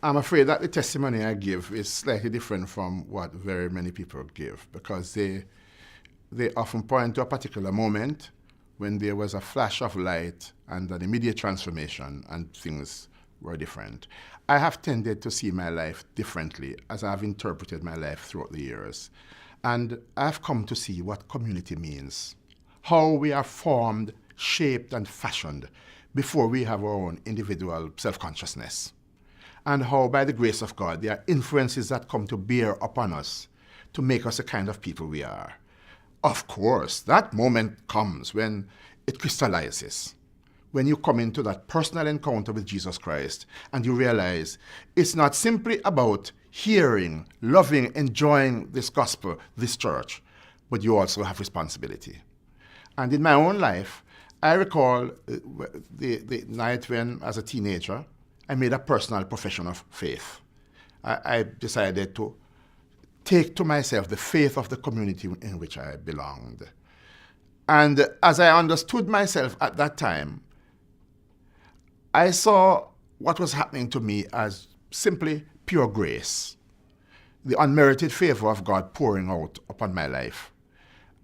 I'm afraid that the testimony I give is slightly different from what very many people give, because they often point to a particular moment when there was a flash of light and an immediate transformation and things were different. I have tended to see my life differently as I've interpreted my life throughout the years. And I've come to see what community means, how we are formed, shaped, and fashioned before we have our own individual self-consciousness, and how, by the grace of God, there are influences that come to bear upon us to make us the kind of people we are. Of course, that moment comes when it crystallizes, when you come into that personal encounter with Jesus Christ and you realize it's not simply about hearing, loving, enjoying this gospel, this church, but you also have responsibility. And in my own life, I recall the night when, as a teenager, I made a personal profession of faith. I decided to take to myself the faith of the community in which I belonged. And as I understood myself at that time, I saw what was happening to me as simply pure grace, the unmerited favor of God pouring out upon my life.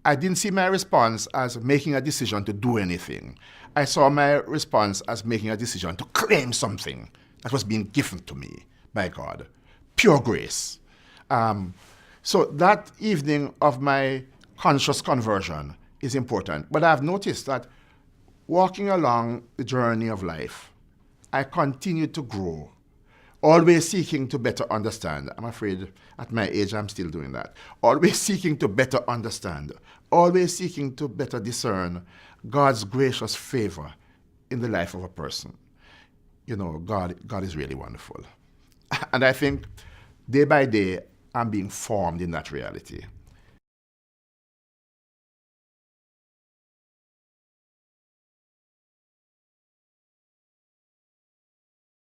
I didn't see my response as making a decision to do anything. I saw my response as making a decision to claim something that was being given to me by God. Pure grace. So that evening of my conscious conversion is important. But I've noticed that walking along the journey of life, I continue to grow, always seeking to better understand. I'm afraid at my age I'm still doing that. Always seeking to better understand, always seeking to better discern God's gracious favor in the life of a person. You know, God is really wonderful. And I think day by day I'm being formed in that reality.